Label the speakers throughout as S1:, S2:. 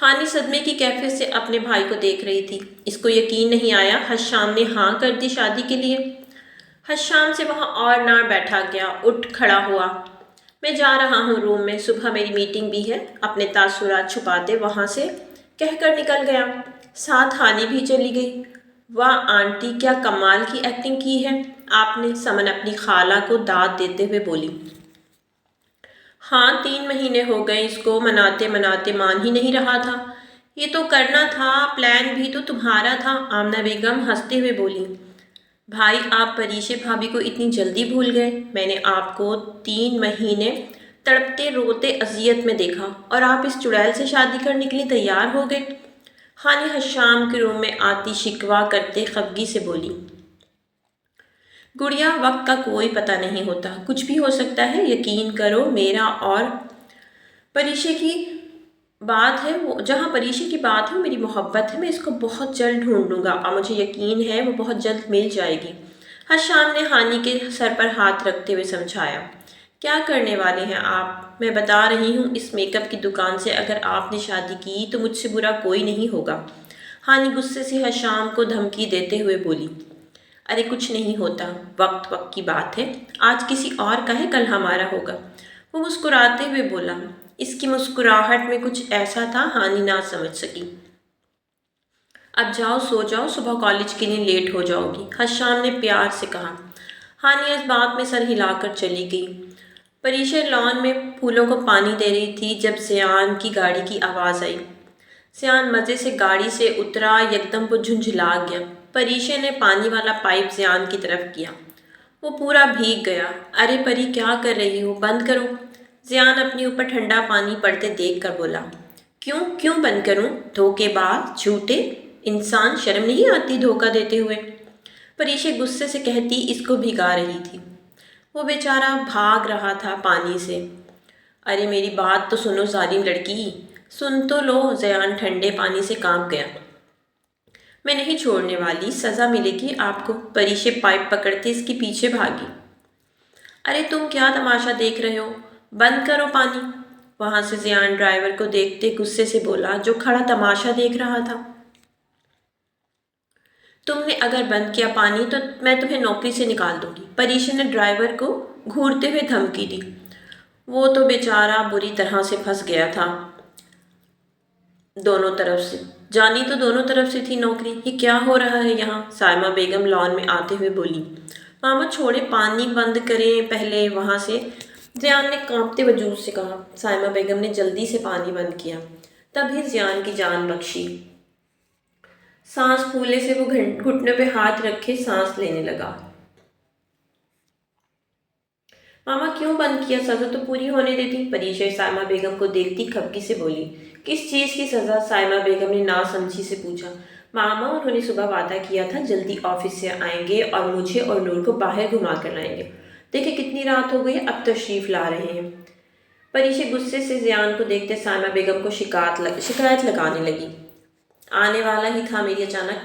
S1: ہانی صدمے کی کیفیت سے اپنے بھائی کو دیکھ رہی تھی۔ اس کو یقین نہیں آیا حشام نے ہاں کر دی شادی کے لیے۔ حشام سے وہاں اور نہ بیٹھا گیا، اٹھ کھڑا ہوا۔ میں جا رہا ہوں روم میں، صبح میری میٹنگ بھی ہے، اپنے تاثرات چھپاتے وہاں سے کہہ کر نکل گیا۔ ساتھ ہانی بھی چلی گئی۔ واہ آنٹی، کیا کمال کی ایکٹنگ کی ہے آپ نے، سمن اپنی خالہ کو داد دیتے ہوئے بولی۔ ہاں 3 مہینے ہو گئے اس کو مناتے مناتے، مان ہی نہیں رہا تھا۔ یہ تو کرنا تھا، پلان بھی تو تمہارا تھا، آمنہ بیگم ہنستے ہوئے بولی۔ بھائی آپ پریشے بھابھی کو اتنی جلدی بھول گئے؟ میں نے آپ کو 3 مہینے تڑپتے روتے اذیت میں دیکھا اور آپ اس چڑیل سے شادی کرنے کے لیے تیار ہو گئے۔ ہانی حشام کے روم میں آتی شکوہ کرتے خفگی سے بولی۔ گڑیا وقت کا کوئی پتہ نہیں ہوتا، کچھ بھی ہو سکتا ہے، یقین کرو میرا اور پریشے کی بات ہے، جہاں پریشے کی بات ہے میری محبت ہے، میں اس کو بہت جلد ڈھونڈ لوں گا اور مجھے یقین ہے وہ بہت جلد مل جائے گی۔ حشام نے ہانی کے سر پر ہاتھ رکھتے ہوئے سمجھایا۔ کیا کرنے والے ہیں آپ؟ میں بتا رہی ہوں اس میک اپ کی دکان سے اگر آپ نے شادی کی تو مجھ سے برا کوئی نہیں ہوگا۔ ہانی غصے سے حشام کو دھمکی دیتے ہوئے بولی۔ ارے کچھ نہیں ہوتا، وقت وقت کی بات ہے، آج کسی اور کا ہے کل ہمارا ہوگا، وہ مسکراتے ہوئے بولا۔ اس کی مسکراہٹ میں کچھ ایسا تھا ہانی نہ سمجھ سکی۔ اب جاؤ سو جاؤ، صبح کالج کے لیے لیٹ ہو جاؤ گی، حشام نے پیار سے کہا۔ ہانی اس بات میں سر ہلا کر چلی گئی۔ پریشے لان میں پھولوں کو پانی دے رہی تھی جب زیان کی گاڑی کی آواز آئی۔ زیان مزے سے گاڑی سے اترا، یکدم وہ جھنجھلا گیا۔ پریشے نے پانی والا پائپ زیان کی طرف کیا، وہ پورا بھیگ گیا۔ ارے پری کیا کر رہی ہو، بند کرو، زیان اپنے اوپر ٹھنڈا پانی پڑتے دیکھ کر بولا۔ کیوں بند کروں؟ دھوکے باز، جھوٹے انسان، شرم نہیں آتی دھوکہ دیتے ہوئے؟ پریشے غصے سے کہتی اس کو بھگا رہی تھی، وہ بیچارہ بھاگ رہا تھا پانی سے۔ ارے میری بات تو سنو ظالم لڑکی، سن تو لو، زیان ٹھنڈے پانی سے کانپ گیا۔ میں نہیں چھوڑنے والی، سزا ملے گی آپ کو، پریشے پائپ پکڑتے اس کے پیچھے بھاگی۔ ارے تم کیا تماشا دیکھ رہے ہو، بند کرو پانی، وہاں سے زیان ڈرائیور کو دیکھتے غصے سے بولا جو کھڑا تماشا دیکھ رہا تھا۔ تم نے اگر بند کیا پانی تو میں تمہیں نوکری سے نکال دوں گی، پریشے نے ڈرائیور کو گھورتے ہوئے دھمکی دی۔ وہ تو بیچارہ بری طرح سے پھنس گیا تھا دونوں طرف سے، جانی تو دونوں طرف سے تھی نوکری۔ یہ کیا ہو رہا ہے یہاں؟ سائمہ بیگم لان میں آتے ہوئے بولی۔ ماما چھوڑے، پانی بند کریں پہلے وہاں سے، زیان نے کانپتے وجود سے کہا۔ سائمہ بیگم نے جلدی سے پانی بند کیا، تبھی زیان کی جان بخشی۔ سانس پھولنے سے وہ گھٹنوں پہ ہاتھ رکھے سانس لینے لگا۔ ماما کیوں بند کیا؟ سزا تو پوری ہونے دیتی، پریشے سائمہ بیگم کو دیکھتی خفگی سے بولی۔ کس چیز کی سزا؟ سائمہ بیگم نے ناسمجھی سے پوچھا۔ ماما انہوں نے صبح وعدہ کیا تھا جلدی آفس سے آئیں گے اور مجھے اور نور کو باہر گھما کر لائیں گے، دیکھیں کتنی رات ہو گئی ہے، اب تشریف لا رہے ہیں۔ پریشے غصے سے زیان کو دیکھتے سائمہ بیگم کو شکایت لگانے لگی۔ آنے والا ہی تھا، میری اچانک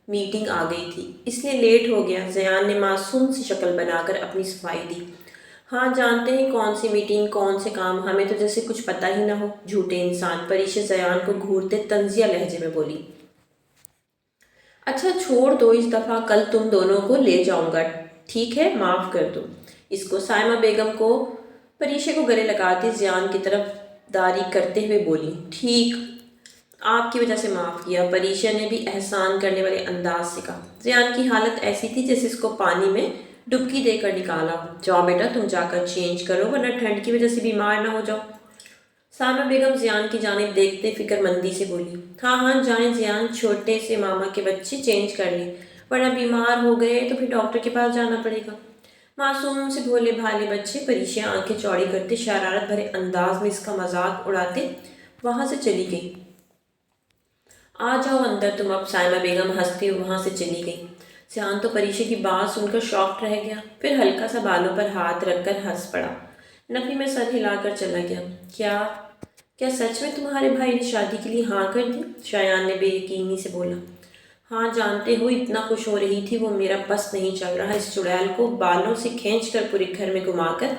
S1: میٹنگ آ گئی تھی اس لیے لیٹ ہو گیا، زیان نے معصوم سی شکل بنا کر اپنی صفائی دی۔ ہاں جانتے ہیں کون سی میٹنگ، کون سے کام، ہمیں تو جیسے کچھ پتہ ہی نہ ہو، جھوٹے انسان، پریشے زیان کو گھورتے طنزیہ لہجے میں بولی۔ اچھا چھوڑ دو اس دفعہ، کل تم دونوں کو لے جاؤں گا، ٹھیک ہے، معاف کر دو اس کو، سائمہ بیگم کو پریشے کو گلے لگاتی زیان کی طرف داری کرتے ہوئے بولی۔ ٹھیک، آپ کی وجہ سے معاف کیا، پریشا نے بھی احسان کرنے والے انداز سے کہا۔ زیان کی حالت ایسی تھی جیسے اس کو پانی میں ڈبکی دے کر نکالا۔ جاؤ بیٹا تم جا کر چینج کرو ورنہ ٹھنڈ کی وجہ سے بیمار نہ ہو جاؤ، سائمہ بیگم زیان کی جانب دیکھتے فکر مندی سے بولی۔ ہاں جائیں زیان، چھوٹے سے ماما کے بچے چینج کر لیں، ورنہ بیمار ہو گئے تو پھر ڈاکٹر کے پاس جانا پڑے گا۔ معصوم سے بھولے بھالے بچے، پریشے آنکھیں چوڑی کرتے شرارت بھرے انداز میں اس کا مذاق اڑاتے وہاں سے چلی گئی۔ آ جاؤ اندر تم اب، سائمہ بیگم ہنستی وہاں سے چلی گئی۔ زیان تو پریشے کی بات سن کر شاکڈ رہ گیا، پھر ہلکا سا بالوں پر ہاتھ رکھ کر ہنس پڑا، نفی میں سر ہلا کر چلا گیا۔ کیا سچ میں تمہارے بھائی نے شادی کے لیے ہاں کر دی؟ شایان نے بے یقینی سے بولا۔ ہاں جانتے ہو اتنا خوش ہو رہی تھی وہ، میرا بس نہیں چل رہا اس چڑیل کو بالوں سے کھینچ کر پورے گھر میں گھما کر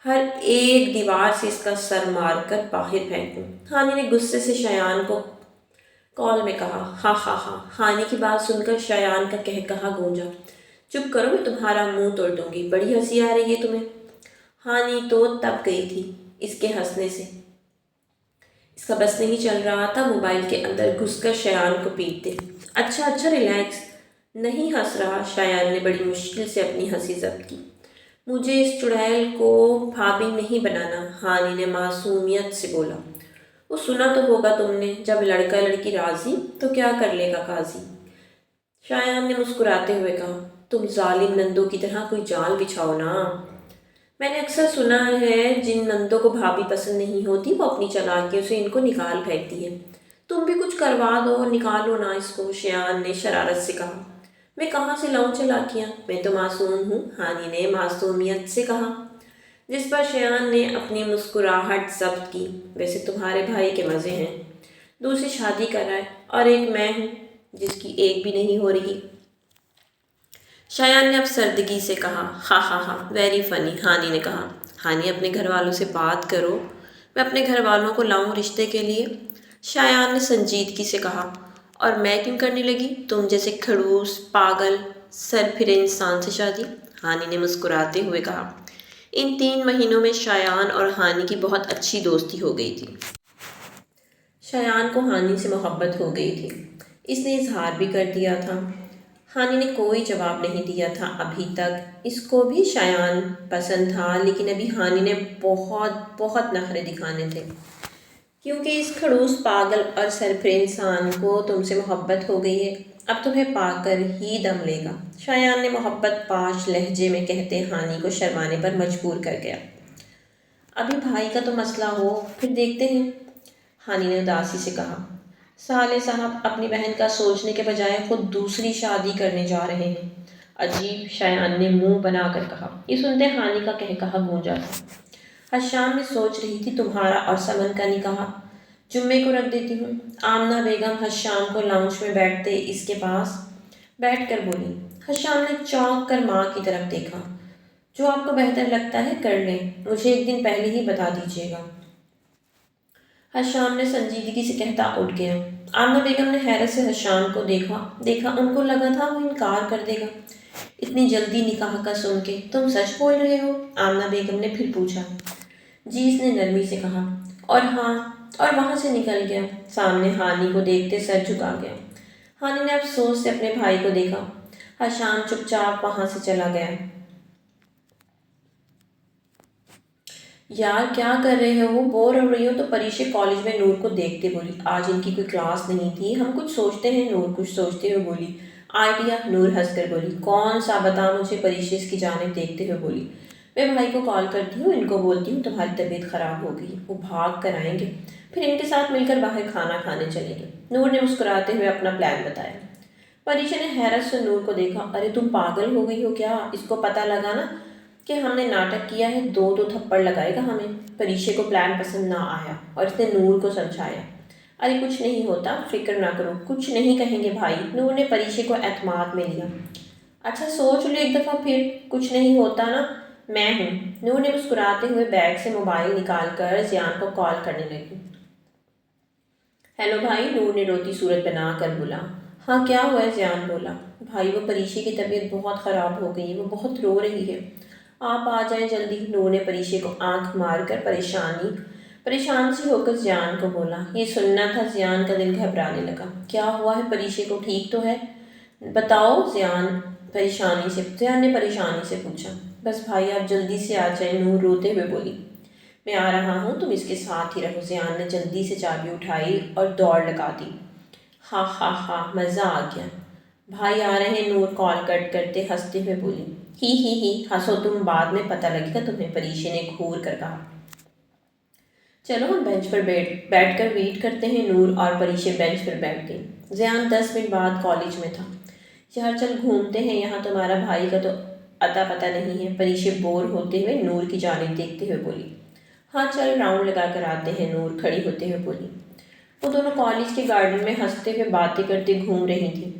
S1: ہر ایک دیوار سے اس کا سر مار کر باہر پھینکوں۔ ہانی نے غصے سے شایان کو کال میں کہا۔ ہاں ہاں ہاں۔ ہانی کی بات سن کر شایان کا کہا گونجا۔ چپ کرو، میں تمہارا منہ توڑ دوں گی، بڑی ہنسی آ رہی ہے تمہیں۔ ہانی تو تب گئی تھی اس کے ہنسنے سے، اس کا بس نہیں چل رہا تھا موبائل کے اندر گھس کر شایان کو پیٹتے۔ اچھا اچھا ریلیکس، نہیں ہنس رہا۔ شایان نے بڑی مشکل سے اپنی ہنسی ضبط کی۔ مجھے اس چڑیل کو بھابھی نہیں بنانا، ہانی نے معصومیت سے بولا۔ وہ سنا تو ہوگا تم نے، جب لڑکا لڑکی راضی تو کیا کر لے گا قاضی۔ شایان نے مسکراتے ہوئے کہا۔ تم ظالم نندوں کی طرح کوئی جال بچھاؤ نا۔ میں نے اکثر سنا ہے جن نندوں کو بھابھی پسند نہیں ہوتی وہ اپنی چالاکیوں سے ان کو نکال پھینکتی ہے۔ تم بھی کچھ کروا دو، نکالو نا اس کو، شایان نے شرارت سے کہا۔ میں کہاں سے لاؤں چالاکیاں، میں تو معصوم ہوں، ہانی نے معصومیت سے کہا، جس پر شایان نے اپنی مسکراہٹ ضبط کی۔ ویسے تمہارے بھائی کے مزے ہیں، دوسری شادی کر رہا ہے، اور ایک میں ہوں جس کی ایک بھی نہیں ہو رہی۔ شایان نے اب سردگی سے کہا۔ ہاں ہاں ہاں، ویری فنی، ہانی نے کہا۔ ہانی اپنے گھر والوں سے بات کرو، میں اپنے گھر والوں کو لاؤں رشتے کے لیے، شایان نے سنجیدگی سے کہا۔ اور میں کیوں کرنے لگی، تم جیسے کھڑوس پاگل سر پھرے انسان سے شادی، ہانی نے مسکراتے ہوئے کہا۔ ان 3 مہینوں میں شایان اور ہانی کی بہت اچھی دوستی ہو گئی تھی۔ شایان کو ہانی سے محبت ہو گئی تھی، اس نے اظہار بھی کر دیا تھا۔ ہانی نے کوئی جواب نہیں دیا تھا ابھی تک، اس کو بھی شایان پسند تھا، لیکن ابھی ہانی نے بہت نخرے دکھانے تھے، کیونکہ اس کھڑوس پاگل اور سرپھرے انسان کو تم سے محبت ہو گئی ہے، اب تمہیں پا کر ہی دم لے گا، شایان نے محبت پاش لہجے میں کہتے ہانی کو شرمانے پر مجبور کر گیا۔ ابھی بھائی کا تو مسئلہ ہو، پھر دیکھتے ہیں، ہانی نے اداسی سے کہا۔ سالے صاحب اپنی بہن کا سوچنے کے بجائے خود دوسری شادی کرنے جا رہے ہیں۔ عجیب، شایان نے منہ بنا کر کہا۔ یہ سنتے ہانی کا کہا گونجا تھا۔ حشام میں سوچ رہی تھی تمہارا اور سمن کا نکاح جمعے کو رکھ دیتی ہوں۔ آمنہ بیگم حشام کو لاؤنج میں بیٹھتے اس کے پاس بیٹھ کر بولی۔ حشام نے چونک کر ماں کی طرف دیکھا۔ جو آپ کو بہتر لگتا ہے کر لیں، مجھے ایک دن پہلے ہی بتا دیجیے گا، حشام نے سنجیدگی سے کہتا اٹھ گیا۔ آمنہ بیگم نے حیرت سے حشام کو دیکھا، ان کو لگا تھا وہ انکار کر دے گا اتنی جلدی نکاح کا سن کے۔ تم سچ بول رہے ہو؟ آمنہ بیگم نے پھر پوچھا۔ جی، اس نے نرمی سے کہا، اور ہاں، اور وہاں سے نکل گیا۔ سامنے ہانی کو دیکھتے سر جھکا گیا۔ ہانی نے افسوس سے اپنے بھائی کو دیکھا۔ حشام چپ چاپ وہاں سے چلا گیا۔ یار کیا کر رہے ہو، بور ہو رہی ہو تو پریشے کالج میں نور کو دیکھتے بولی۔ آج ان کی کوئی کلاس نہیں تھی، ہم کچھ سوچتے ہیں، نور کچھ سوچتے ہوئے بولی۔ آئیڈیا، نور ہنس کر بولی۔ کون سا، بتا مجھے، پریشے اس کی جانب دیکھتے ہوئے بولی۔ میں بھائی کو کال کرتی ہوں، ان کو بولتی ہوں تمہاری طبیعت خراب ہو گئی، وہ بھاگ کر آئیں گے، پھر ان کے ساتھ مل کر باہر کھانا کھانے چلیں گے۔ نور نے مسکراتے ہوئے اپنا پلان بتایا۔ پریشا نے حیرت سے نور کو دیکھا۔ ارے تم پاگل ہو گئی ہو کیا، اس کو پتہ لگا نا کہ ہم نے ناٹک کیا ہے، 2 تھپڑ لگائے گا ہمیں۔ پریشے کو پلان پسند نہ آیا اور اس نے نور کو سمجھایا۔ ارے کچھ نہیں ہوتا، فکر نہ کرو، کچھ نہیں کہیں گے بھائی، نور نے پریشے کو اعتماد میں لیا۔ اچھا سوچ لو ایک دفعہ پھر، کچھ نہیں ہوتا نا، میں ہوں۔ نور نے مسکراتے ہوئے بیگ سے موبائل نکال کر زیان کو کال کرنے لگی۔ ہیلو بھائی، نور نے روتی صورت بنا کر بولا۔ ہاں کیا ہوا ہے، زیان بولا۔ بھائی وہ پریشے کی طبیعت بہت خراب ہو گئی ہے، وہ بہت رو رہی ہے، آپ آ جائیں جلدی۔ نور نے پریشے کو آنکھ مار کر پریشان سی ہو کر زیان کو بولا۔ یہ سننا تھا، زیان کا دل گھبرانے لگا۔ کیا ہوا ہے پریشے کو، ٹھیک تو ہے؟ بتاؤ، زیان نے پریشانی سے پوچھا۔ بس بھائی آپ جلدی سے آ جائیں، نور روتے ہوئے بولی۔ میں آ رہا ہوں، تم اس کے ساتھ ہی رہو۔ زیان نے جلدی سے چابی اٹھائی اور دوڑ لگا دی۔ ہاں ہاں ہاں، مزہ آ گیا۔ بھائی آ رہے ہیں، نور کال کٹ کرتے ہنستے ہوئے بولی۔ ہی ہنسو تم، بعد میں پتہ لگے گا تمہیں، پریشے نے گھور کر کہا۔ چلو ہم بینچ پر بیٹھ کر ویٹ کرتے ہیں۔ نور اور پریشے بینچ پر بیٹھ گئی۔ زیان 10 منٹ بعد کالج میں تھا۔ یار چل گھومتے ہیں، یہاں تمہارا بھائی کا تو اتا پتہ نہیں ہے، پریشے بور ہوتے ہوئے نور کی جانب دیکھتے ہوئے بولی۔ ہاں چل راؤنڈ لگا کر آتے ہیں، نور کھڑی ہوتے ہوئے بولی۔ وہ دونوں کالج کے گارڈن میں ہنستے ہوئے باتیں کرتے گھوم رہی تھیں۔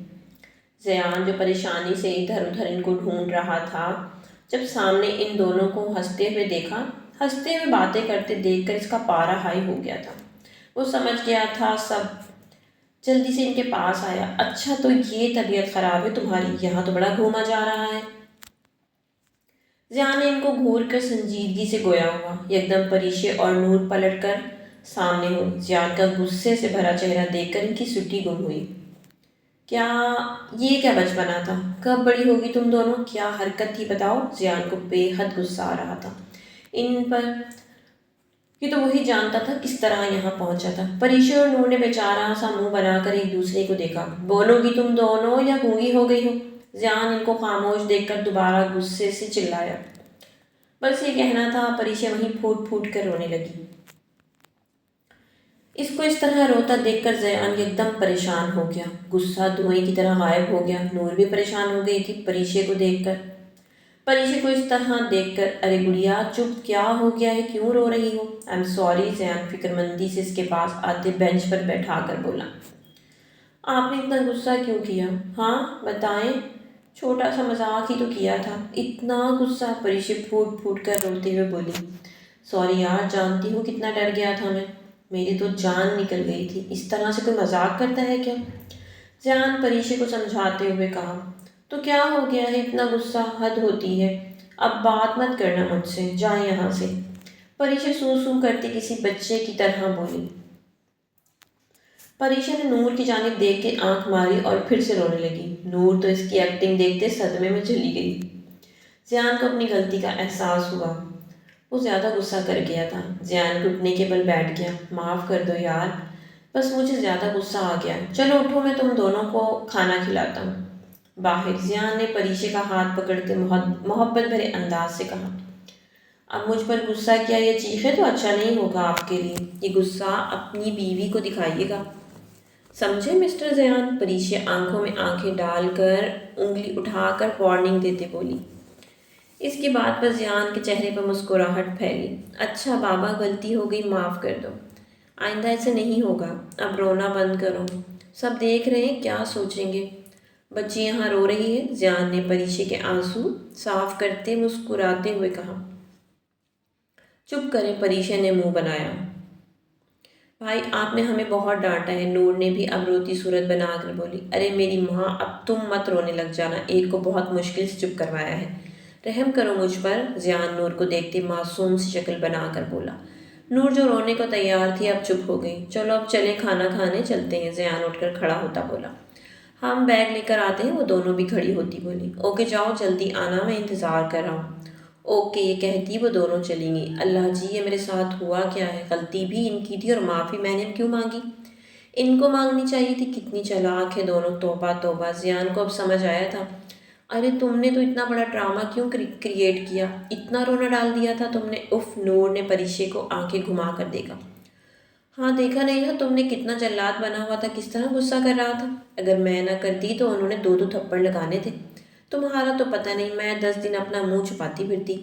S1: زیان جو پریشانی سے ادھر ادھر ان کو ڈھونڈ رہا تھا، جب سامنے ان دونوں کو ہنستے ہوئے دیکھا، ہنستے ہوئے باتیں کرتے دیکھ کر اس کا پارا ہائی ہو گیا تھا۔ وہ سمجھ گیا تھا، سب جلدی سے ان کے پاس آیا۔ اچھا تو یہ طبیعت خراب ہے تمہاری، یہاں تو بڑا گھوما جا رہا ہے۔ ضیاء نے ان کو گھور کر سنجیدگی سے گویا ہوا۔ یکدم پریشے اور نور پلٹ کر سامنے ہوئی۔ ضیاء کا غصے سے بھرا چہرہ دیکھ کر ان کی سٹی گم ہوئی۔ یہ کیا بچپنا تھا؟ کب بڑی ہوگی تم دونوں؟ کیا حرکت تھی بتاؤ؟ ضیاء کو بے حد غصہ آ رہا تھا ان پر۔ یہ تو وہی جانتا تھا کس طرح یہاں پہنچا تھا۔ پریشے اور نور نے بیچارہ سا منہ بنا کر ایک دوسرے کو دیکھا۔ بولو گی تم دونوں یا گونگی ہو گئی ہو؟ ضیاء نے ان کو خاموش دیکھ کر دوبارہ غصے سے چلایا۔ بس یہ کہنا تھا۔ پریشے وہیں پھوٹ پھوٹ کر رونے لگی۔ اس کو اس طرح روتا دیکھ کر ضیاء یکدم پریشان ہو گیا۔ غصہ دھوئیں کی طرح غائب ہو گیا۔ نور بھی پریشان ہو گئی تھی پریشے کو دیکھ کر۔ پریشے کو اس طرح دیکھ کر، ارے گڑیا چپ، کیا ہو گیا ہے؟ کیوں رو رہی ہو؟ آئی ایم سوری، ضیاء فکر مندی سے اس کے پاس آتے بینچ پر بیٹھا کر بولا۔ آپ نے اتنا غصہ کیوں کیا؟ ہاں بتائیں، چھوٹا سا مذاق ہی تو کیا تھا۔ اتنا غصہ؟ پریشے پھوٹ پھوٹ کر روتے ہوئے بولی۔ سوری یار، جانتی ہوں کتنا ڈر گیا تھا میں، میری تو جان نکل گئی تھی۔ اس طرح سے کوئی مذاق کرتا ہے کیا؟ ضیاء نے پریشے کو سمجھاتے ہوئے کہا۔ تو کیا ہو گیا ہے اتنا غصہ؟ حد ہوتی ہے، اب بات مت کرنا مجھ سے، جائیں یہاں سے۔ پریشے سو سو کرتی کسی بچے کی طرح بولی۔ پریشا نے نور کی جانب دیکھ کے آنکھ ماری اور پھر سے رونے لگی۔ نور تو اس کی ایکٹنگ دیکھتے صدمے میں چلی گئی۔ ضیاء کو اپنی غلطی کا احساس ہوا۔ وہ زیادہ غصہ کر گیا تھا۔ ضیاء گھٹنے کے بل بیٹھ گیا۔ معاف کر دو یار، بس مجھے زیادہ غصہ آ گیا۔ چلو اٹھو، میں تم دونوں کو کھانا کھلاتا ہوں۔ باہر ضیاء نے پریشے کا ہاتھ پکڑتے محبت بھرے انداز سے کہا۔ اب مجھ پر غصہ کیا یہ چیخے تو اچھا نہیں ہوگا آپ کے لیے۔ یہ غصہ اپنی بیوی کو دکھائیے گا، سمجھے مسٹر ضیاء؟ پریشے آنکھوں میں آنکھیں ڈال کر انگلی اٹھا کر وارننگ دیتے بولی۔ اس کی بات پر ضیاء کے چہرے پر مسکراہٹ پھیلی۔ اچھا بابا، غلطی ہو گئی، معاف کر دو، آئندہ ایسے نہیں ہوگا۔ اب رونا بند کرو، سب دیکھ رہے ہیں، کیا سوچیں گے؟ بچی یہاں رو رہی ہے، ضیاء نے پریشے کے آنسو صاف کرتے مسکراتے ہوئے کہا۔ چپ کریں، پریشے نے منہ بنایا۔ بھائی آپ نے ہمیں بہت ڈانٹا ہے، نور نے بھی اب روتی صورت بنا کر بولی۔ ارے میری ماں، اب تم مت رونے لگ جانا، ایک کو بہت مشکل سے چپ کروایا ہے، رحم کرو مجھ پر۔ ضیاء نور کو دیکھتے معصوم سی شکل بنا کر بولا۔ نور جو رونے کو تیار تھی اب چپ ہو گئی۔ چلو اب چلیں کھانا کھانے چلتے ہیں، ضیاء اٹھ کر کھڑا ہوتا بولا۔ ہم بیگ لے کر آتے ہیں، وہ دونوں بھی کھڑی ہوتی بولی۔ اوکے جاؤ، جلدی آنا، میں انتظار کر رہا ہوں۔ اوکے، یہ کہتی وہ دونوں چلیں گی۔ اللہ جی، یہ میرے ساتھ ہوا کیا ہے؟ غلطی بھی ان کی تھی اور معافی میں نے کیوں مانگی؟ ان کو مانگنی چاہیے تھی۔ کتنی چالاک ہے دونوں، توبہ توبہ۔ ضیاء کو اب سمجھ آیا تھا۔ ارے تم نے تو اتنا بڑا ڈرامہ کیوں کریٹ کیا؟ اتنا رونا ڈال دیا تھا تم نے؟ اف، نور نے پریشے کو آنکھیں گھما کر دیکھا۔ ہاں دیکھا نہیں تھا تم نے کتنا جلاد بنا ہوا تھا، کس طرح غصہ کر رہا تھا؟ اگر میں نہ کرتی تو انہوں نے دو دو تھپڑ لگانے تھے۔ تمہارا تو پتہ نہیں، میں 10 دن اپنا منہ چھپاتی پھرتی۔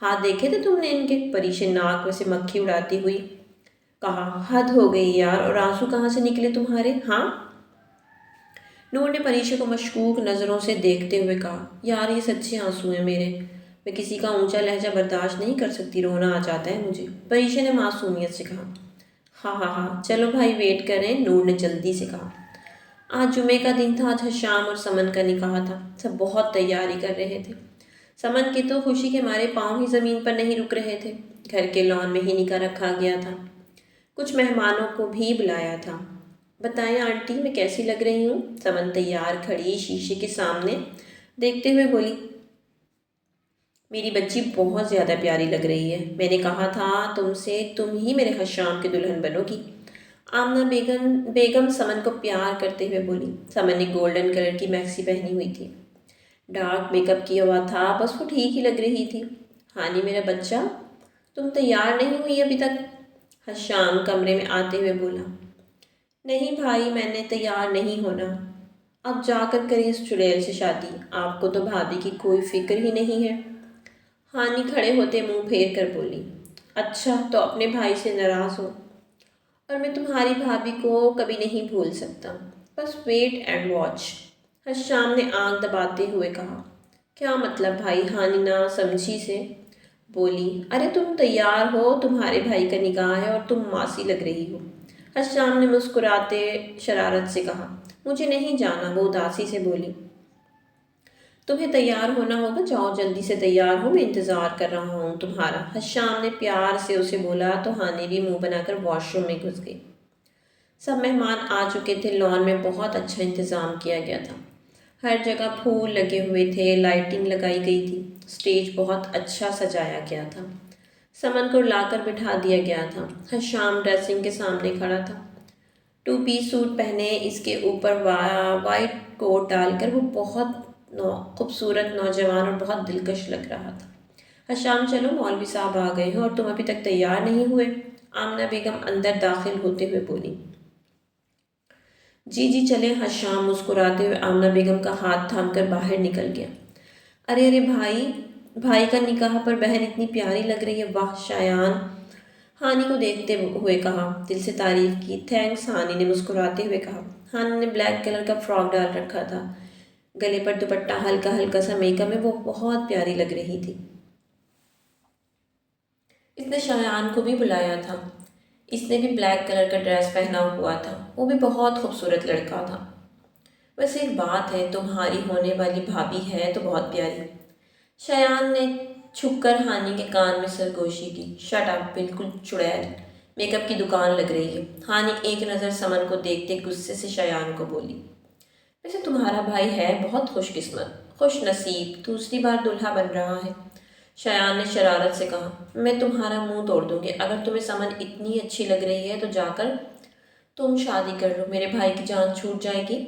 S1: ہاتھ دیکھے تھے تم نے ان کے؟ پریشے ناک میں سے مکھی اڑاتی ہوئی کہا۔ حد ہو گئی یار، اور آنسو کہاں سے نکلے تمہارے؟ ہاں؟ نور نے پریشے کو مشکوک نظروں سے دیکھتے ہوئے کہا۔ یار یہ سچے آنسو ہیں میرے، میں کسی کا اونچا لہجہ برداشت نہیں کر سکتی، رونا آ جاتا ہے مجھے، پریشے نے معصومیت سے کہا۔ ہاں ہاں ہاں، چلو بھائی ویٹ کریں، نور نے جلدی سے کہا۔ آج جمعے کا دن تھا، آج حشام اور سمن کا نکاح تھا، سب بہت تیاری کر رہے تھے۔ سمن کے تو خوشی کے مارے پاؤں ہی زمین پر نہیں رک رہے تھے۔ گھر کے لان میں ہی نکاح رکھا گیا تھا، کچھ مہمانوں کو بھی بلایا تھا۔ بتائیں آنٹی میں کیسی لگ رہی ہوں؟ سمن تیار کھڑی شیشے کے سامنے دیکھتے ہوئے بولی۔ میری بچی بہت زیادہ پیاری لگ رہی ہے، میں نے کہا تھا تم سے، تم ہی میرے حشام کی دلہن بنو گی۔ آمنہ بیگم سمن کو پیار کرتے ہوئے بولی۔ سمن نے گولڈن کلر کی میکسی پہنی ہوئی تھی، ڈارک میک اپ کیا ہوا تھا، بس وہ ٹھیک ہی لگ رہی تھی۔ ہانی میرا بچہ، تم تیار نہیں ہوئی ابھی تک؟ حشام کمرے میں آتے ہوئے بولا۔ نہیں بھائی، میں نے تیار نہیں ہونا، اب جا کر کریں اس چڑیل سے شادی، آپ کو تو بھابھی کی کوئی فکر ہی نہیں ہے۔ ہانی کھڑے ہوتے منہ پھیر کر بولی۔ اچھا تو اپنے بھائی سے ناراض ہو، اور میں تمہاری بھابھی کو کبھی نہیں بھول سکتا، بس ویٹ اینڈ واچ، حشام نے آنکھ دباتے ہوئے کہا۔ کیا مطلب بھائی؟ ہانی نہ سمجھی سے بولی، ارے تم تیار ہو، تمہارے بھائی کا نکاح ہے اور تم ماسی لگ رہی ہو۔ حشام نے مسکراتے شرارت سے کہا، مجھے نہیں جانا، وہ اداسی سے بولی۔ تمہیں تیار ہونا ہوگا، جاؤ جلدی سے تیار ہو، میں انتظار کر رہا ہوں تمہارا۔ حشام نے پیار سے اسے بولا تو ہانی بھی منہ بنا کر واش روم میں گھس گئی۔ سب مہمان آ چکے تھے، لان میں بہت اچھا انتظام کیا گیا تھا۔ ہر جگہ پھول لگے ہوئے تھے، لائٹنگ لگائی گئی تھی، اسٹیج بہت اچھا سجایا گیا تھا۔ سمن کو لا کر بٹھا دیا گیا تھا۔ حشام ڈریسنگ کے سامنے کھڑا تھا، 2 پیس سوٹ پہنے، اس کے اوپر وائٹ کوٹ ڈال کر وہ بہت خوبصورت نوجوان اور بہت دلکش لگ رہا تھا۔ حشام، چلو، مولوی صاحب آ گئے ہیں اور تم ابھی تک تیار نہیں ہوئے؟ آمنہ بیگم اندر داخل ہوتے ہوئے بولی۔ جی جی چلیں، حشام مسکراتے ہوئے آمنہ بیگم کا ہاتھ تھام کر باہر نکل گیا۔ ارے ارے بھائی کا نکاح پر بہن اتنی پیاری لگ رہی ہے، واہ شایان، ہانی کو دیکھتے ہوئے کہا۔ دل سے تعریف کی، تھینکس، ہانی نے مسکراتے ہوئے کہا۔ ہانی نے بلیک کلر کا فراک ڈال رکھا تھا، گلے پر دوپٹہ ہلکا ہلکا سا میک اپ میں وہ بہت پیاری لگ رہی تھی۔ اس نے شایان کو بھی بلایا تھا، اس نے بھی بلیک کلر کا ڈریس پہنا ہوا تھا، وہ بھی بہت خوبصورت لڑکا تھا۔ ویسے ایک بات ہے، تمہاری ہونے والی بھابھی ہے تو بہت پیاری۔ شایان نے چھپ کر ہانی کے کان میں سرگوشی کی۔ شٹ اپ، بالکل چڑیل، میک اپ کی دکان لگ رہی ہے۔ ہانی ایک نظر سمن کو دیکھتے غصے سے شایان کو بولی، ویسے تمہارا بھائی ہے بہت خوش قسمت، خوش نصیب، دوسری بار دلہا بن رہا ہے۔ شایان نے شرارت سے کہا، میں تمہارا منہ توڑ دوں گی، اگر تمہیں سمن اتنی اچھی لگ رہی ہے تو جا کر تم شادی کر لو، میرے بھائی کی جان چھوٹ جائے گی۔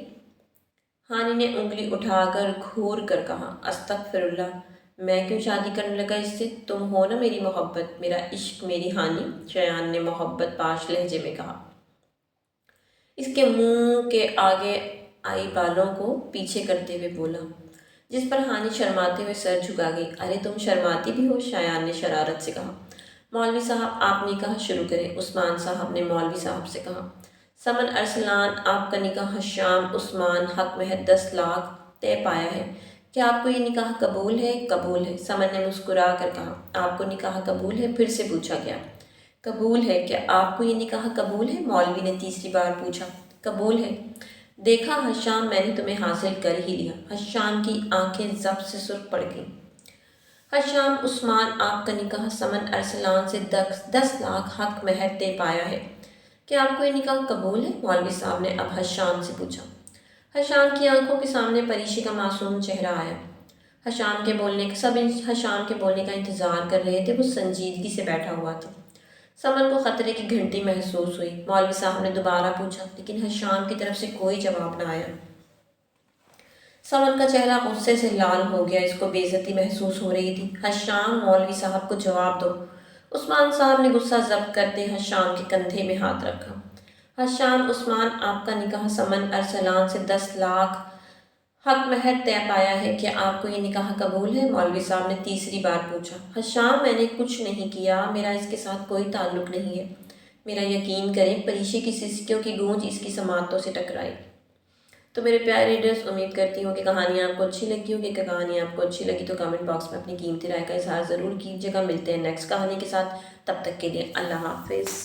S1: ہانی نے انگلی اٹھا کر گھور کر کہا، استغفر اللہ، میں کیوں شادی کرنے لگا اس سے؟ تم ہو نا میری محبت، میرا عشق، میری ہانی، شایان نے محبت باش لہجے میں کہا، اس کے منہ کے آگے آئی بالوں کو پیچھے کرتے ہوئے بولا، جس پر ہانی شرماتے ہوئے سر جھکا گئی۔ ارے تم شرماتی بھی ہو، شایان نے شرارت سے کہا۔ مولوی صاحب آپ نکاح شروع کریں، عثمان صاحب نے مولوی صاحب سے کہا۔ سمن ارسلان، آپ کا نکاح حشام عثمان حق مہر 10 لاکھ طے پایا ہے، کیا آپ کو یہ نکاح قبول ہے؟ قبول ہے، سمن نے مسکرا کر کہا۔ آپ کو نکاح قبول ہے؟ پھر سے پوچھا گیا۔ قبول ہے، کیا آپ کو یہ نکاح قبول ہے؟ مولوی نے تیسری بار پوچھا۔ قبول ہے۔ دیکھا حشام، میں نے تمہیں حاصل کر ہی لیا۔ حشام کی آنکھیں ضبط سے سرخ پڑ گئیں۔ حشام عثمان، آپ کا نکاح سمن ارسلان سے 10 لاکھ حق مہر طے پایا ہے، کیا آپ کو یہ نکاح قبول ہے؟ مولوی صاحب نے اب حشام سے پوچھا۔ حشام کی آنکھوں کے سامنے پریشی کا معصوم چہرہ آیا۔ سب حشام کے بولنے کا انتظار کر رہے تھے، وہ سنجیدگی سے بیٹھا ہوا تھا۔ سمن کو خطرے کی گھنٹی محسوس ہوئی۔ مولوی صاحب نے دوبارہ پوچھا، لیکن حشام کی طرف سے کوئی جواب نہ آیا۔ سمن کا چہرہ غصے سے لال ہو گیا، اس کو بے عزتی محسوس ہو رہی تھی۔ حشام، مولوی صاحب کو جواب دو۔ عثمان صاحب نے غصہ ضبط کرتے حشام کے کندھے میں ہاتھ رکھا۔ حشام عثمان، آپ کا نکاح سمن ارسلان سے 10 لاکھ حق مہر طے پایا ہے، کیا آپ کو یہ نکاح قبول ہے؟ مولوی صاحب نے تیسری بار پوچھا۔ حشام، میں نے کچھ نہیں کیا، میرا اس کے ساتھ کوئی تعلق نہیں ہے، میرا یقین کریں۔ پریشی کی سسکیوں کی گونج اس کی سماعتوں سے ٹکرائی۔ تو میرے پیارے ریڈرز، امید کرتی ہوں کہ کہانی آپ کو اچھی لگی ہوگی۔ کہ کہانی آپ کو اچھی لگی تو کمنٹ باکس میں اپنی قیمتی رائے کا اظہار ضرور کیجیے گا۔ ملتے ہیں نیکسٹ کہانی کے ساتھ، تب تک کے لیے اللہ حافظ۔